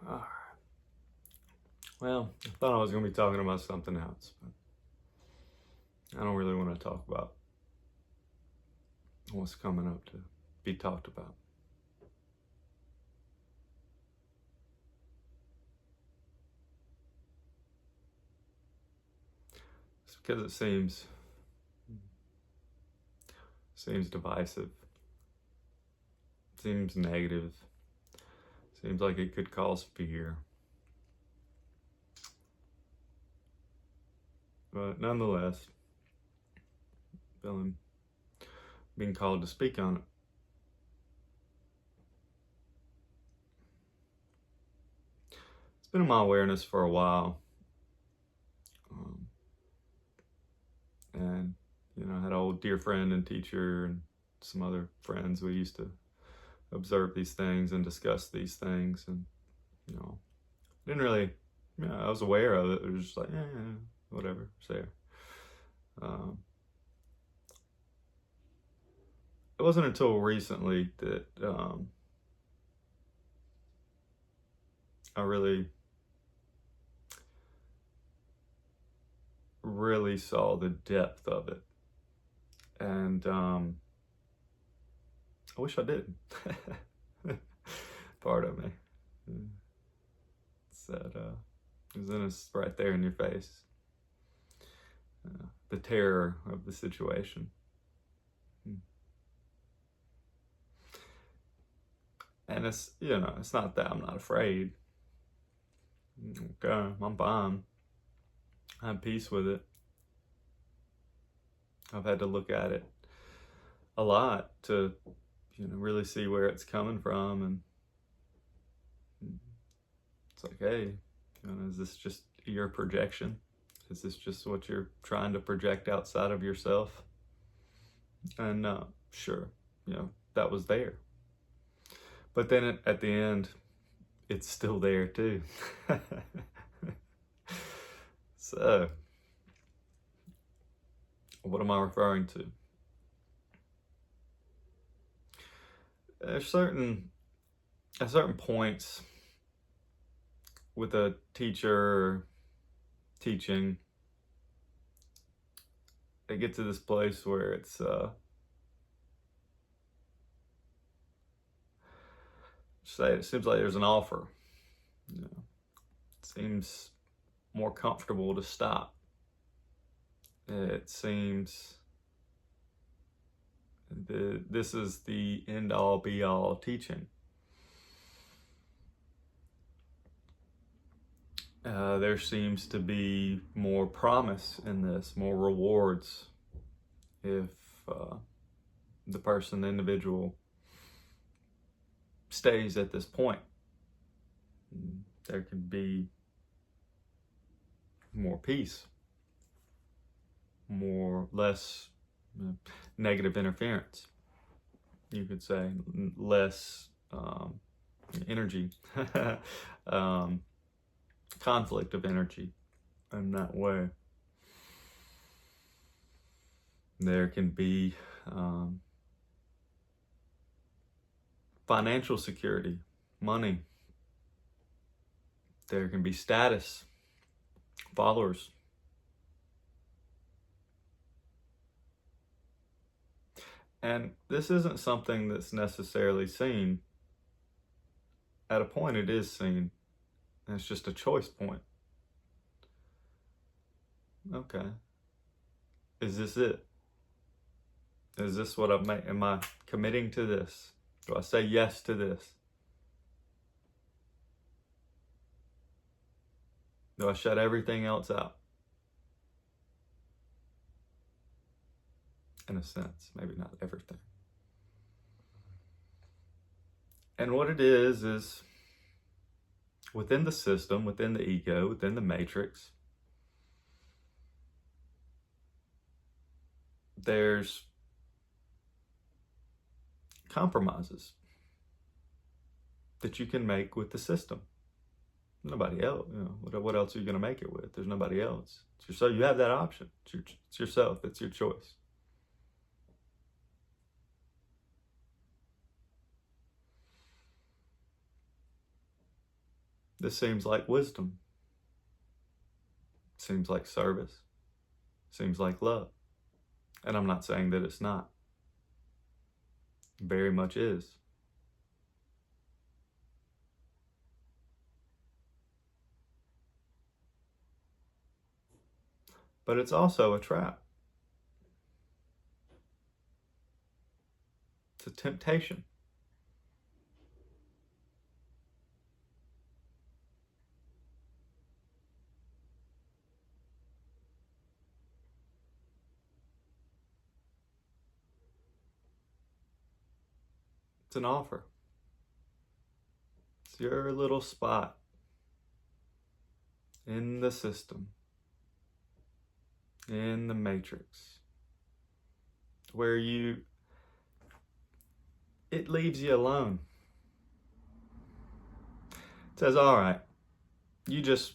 All right. Well, I thought I was going to be talking about something else, but I don't really want to talk about what's coming up to be talked about. It's because it seems divisive, seems negative, seems like it could cause fear. But nonetheless, being called to speak on it. It's been in my awareness for a while. And, I had an old dear friend and teacher and some other friends. We used to observe these things and discuss these things. And, didn't really, I was aware of it. It was just like, whatever, it's there. It wasn't until recently that I really saw the depth of it. And I wish I did. Part of me. It's that it's right there in your face. The terror of the situation. And it's not that I'm not afraid. Okay, I'm fine. I have peace with it. I've had to look at it a lot to, really see where it's coming from. And it's like, hey, is this just your projection? Is this just what you're trying to project outside of yourself? And sure, that was there. But then at the end, it's still there too. So, what am I referring to? At certain points with a teacher teaching, they get to this place where it's it seems like there's an offer. It seems more comfortable to stop. It seems this is the end-all be-all teaching. There seems to be more promise in this, more rewards if the individual stays at this point. There can be more peace, less negative interference, you could say, less energy, conflict of energy in that way. There can be financial security, money. There can be status, followers. And this isn't something that's necessarily seen. At a point, it is seen. And it's just a choice point. Okay. Is this it? Is this what am I committing to this? Do I say yes to this? Do I shut everything else out? In a sense, maybe not everything. And what it is within the system, within the ego, within the matrix, there's compromises that you can make with the system. Nobody else, what else are you going to make it with? There's nobody else. So you have that option. It's yourself. It's your choice. This seems like wisdom. Seems like service. Seems like love. And I'm not saying that it's not. It very much is. But it's also a trap. It's a temptation. It's an offer. It's your little spot in the system, in the matrix, where it leaves you alone. It says, all right, you just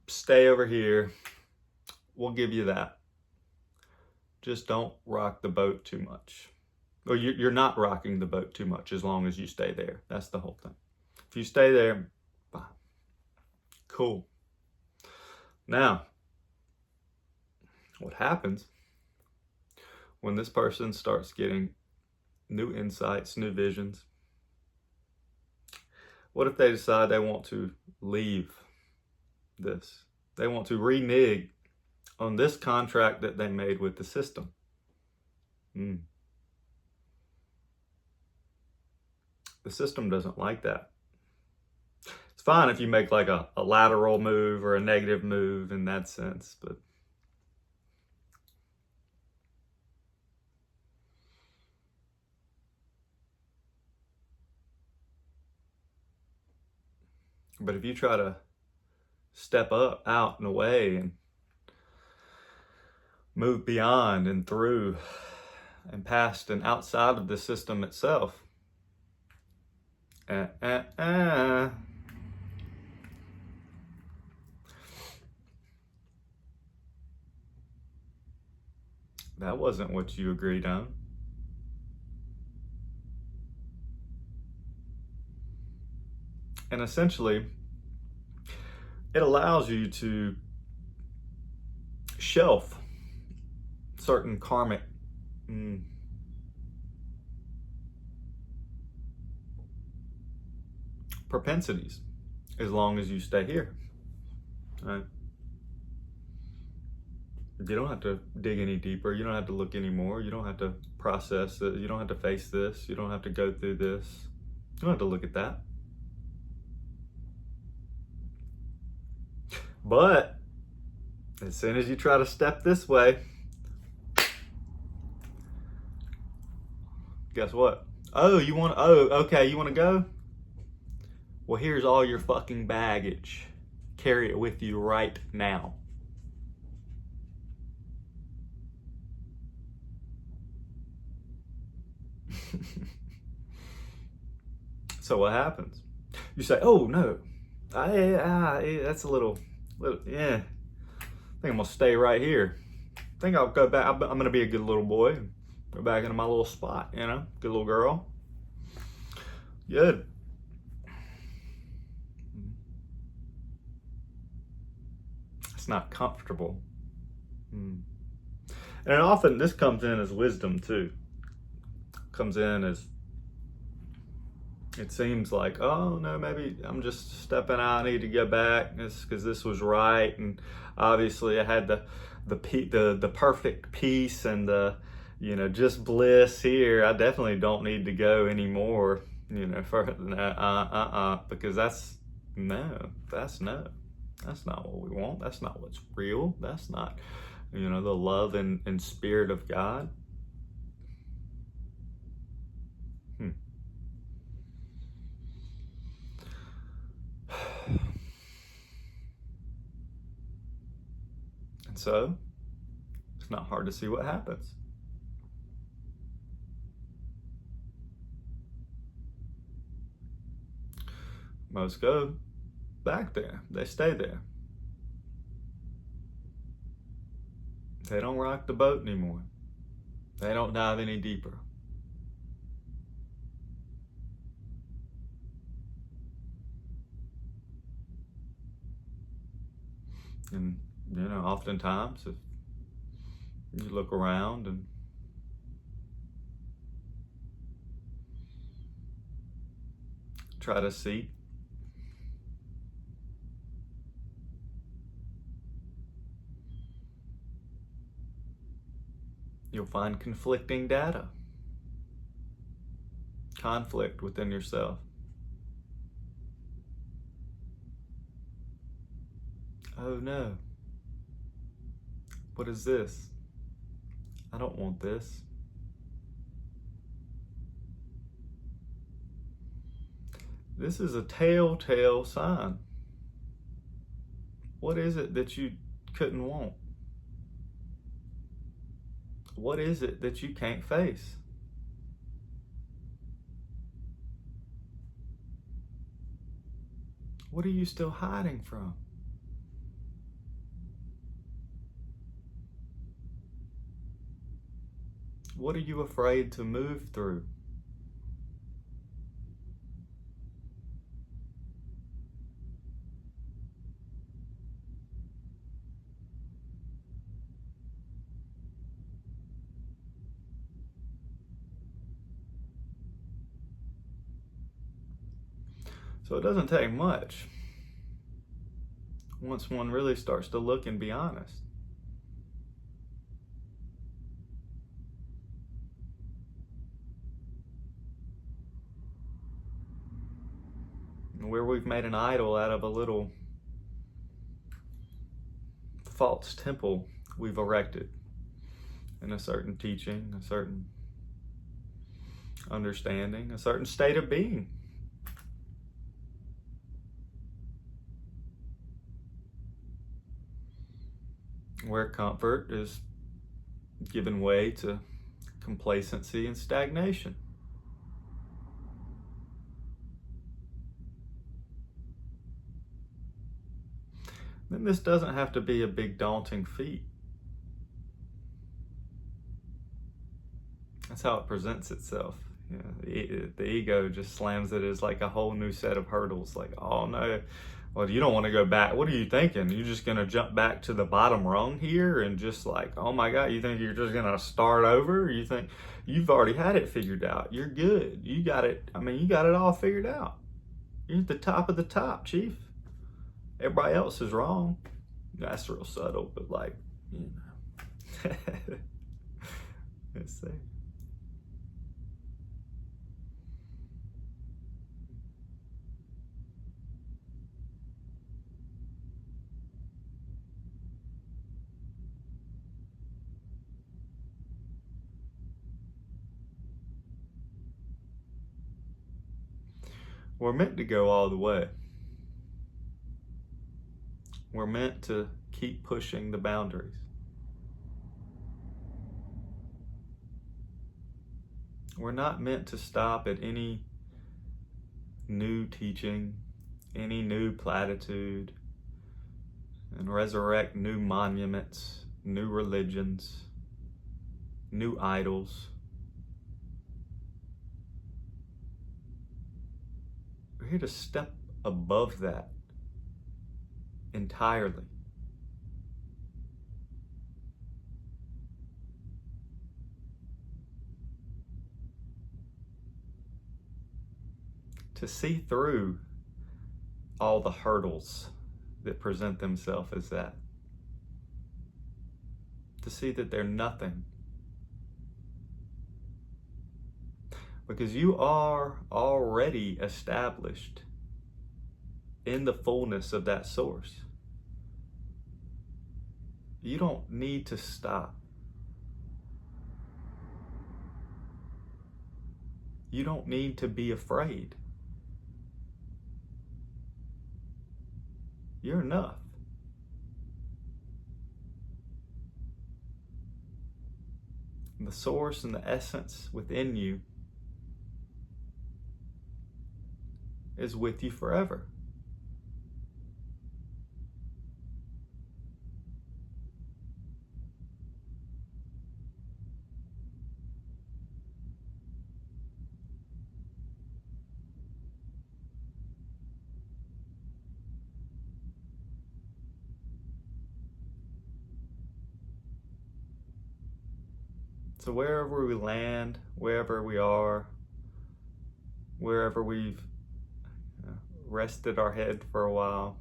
stay over here. We'll give you that. Just don't rock the boat too much. Or you're not rocking the boat too much as long as you stay there. That's the whole thing. If you stay there, fine. Cool. Now, what happens when this person starts getting new insights, new visions? What if they decide they want to leave this? They want to renege on this contract that they made with the system. The system doesn't like that. It's fine if you make like a lateral move or a negative move in that sense, but if you try to step up, out and away and move beyond and through and past and outside of the system itself, that wasn't what you agreed on. And essentially, it allows you to shelf certain karmic propensities as long as you stay here. Right? You don't have to dig any deeper. You don't have to look anymore. You don't have to process it. You don't have to face this. You don't have to go through this. You don't have to look at that. But as soon as you try to step this way, guess what? Okay, you want to go? Well, here's all your fucking baggage. Carry it with you right now. So what happens? You say, oh no, that's a little, yeah. I think I'm gonna stay right here. I think I'll go back. I'm gonna be a good little boy and go back into my little spot, you know, good little girl. Good. It's not comfortable. And often this comes in as wisdom too. Comes in as, it seems like, oh no, maybe I'm just stepping out. I need to go back because this was right, and obviously I had the perfect peace and the just bliss here. I definitely don't need to go anymore. Further than that, because that's not what we want. That's not what's real. That's not the love and spirit of God. And so, it's not hard to see what happens. Most go back there. They stay there. They don't rock the boat anymore. They don't dive any deeper. And, oftentimes if you look around and try to see, you'll find conflicting data, conflict within yourself. Oh no, what is this? I don't want this. This is a telltale sign. What is it that you couldn't want? What is it that you can't face? What are you still hiding from? What are you afraid to move through? So it doesn't take much once one really starts to look and be honest. Where we've made an idol out of a little false temple we've erected in a certain teaching, a certain understanding, a certain state of being. Where comfort is given way to complacency and stagnation. Then this doesn't have to be a big daunting feat. That's how it presents itself. The ego just slams it as like a whole new set of hurdles. Like, oh no, well, you don't want to go back. What are you thinking? You're just going to jump back to the bottom rung here and just like, oh my God, you think you're just going to start over? You think you've already had it figured out. You're good. You got it. You got it all figured out. You're at the top of the top, Chief. Everybody else is wrong. That's real subtle, but like, let's see. We're meant to go all the way. We're meant to keep pushing the boundaries. We're not meant to stop at any new teaching, any new platitude, and resurrect new monuments, new religions, new idols. We're here to step above that entirely. To see through all the hurdles that present themselves as that. To see that they're nothing. Because you are already established in the fullness of that source. You don't need to stop. You don't need to be afraid. You're enough. And the source and the essence within you is with you forever. So wherever we land, wherever we are, wherever we've rested our head for a while,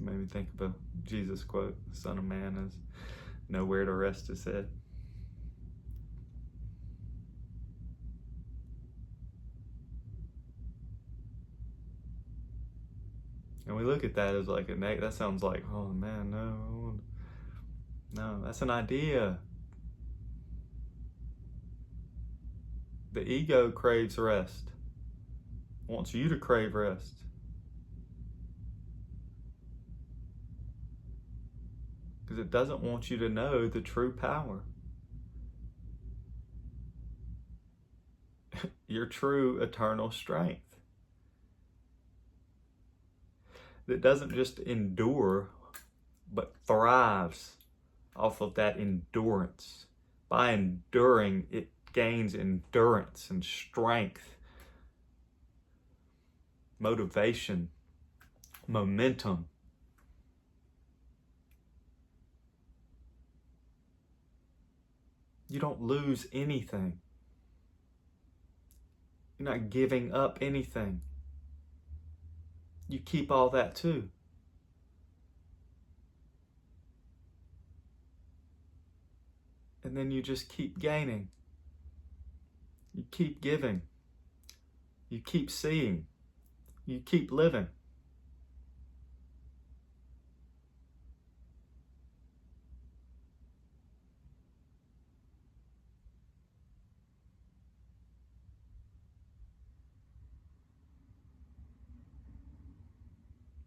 made me think of a Jesus quote, the Son of Man has nowhere to rest his head. And we look at that as like that sounds like, oh man, no, that's an idea. The ego craves rest, wants you to crave rest. Because it doesn't want you to know the true power. Your true eternal strength. That doesn't just endure, but thrives off of that endurance. By enduring, it gains endurance and strength, motivation, momentum. You don't lose anything. You're not giving up anything. You keep all that too. And then you just keep gaining. You keep giving. You keep seeing. You keep living.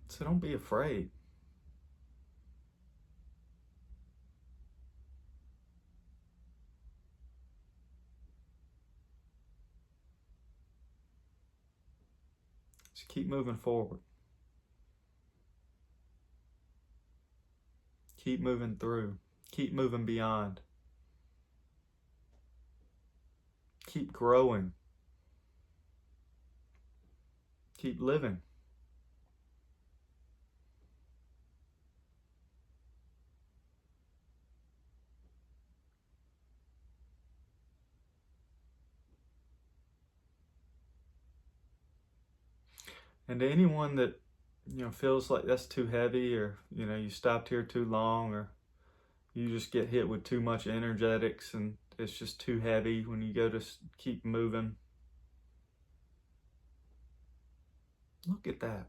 So don't be afraid. Just keep moving forward. Keep moving through. Keep moving beyond. Keep growing. Keep living. And to anyone that, feels like that's too heavy, or, you stopped here too long, or you just get hit with too much energetics and it's just too heavy when you go to keep moving. Look at that.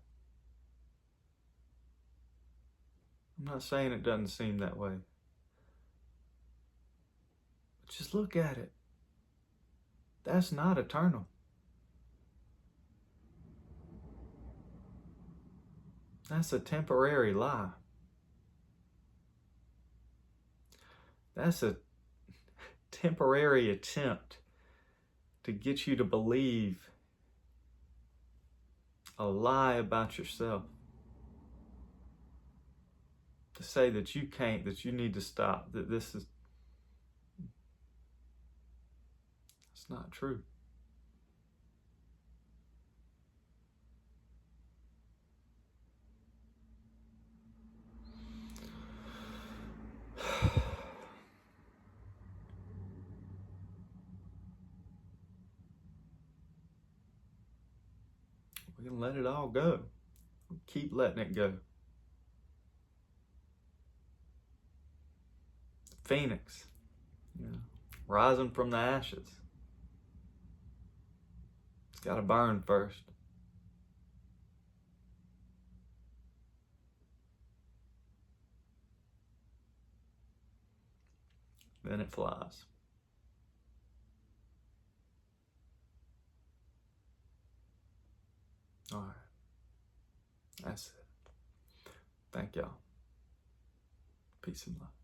I'm not saying it doesn't seem that way. But just look at it. That's not eternal. That's a temporary lie. That's a temporary attempt to get you to believe a lie about yourself. To say that you can't, that you need to stop, that it's not true. We can let it all go. Keep letting it go. Phoenix, rising from the ashes. It's got to burn first. Then it flies. All right. That's it. Thank y'all. Peace and love.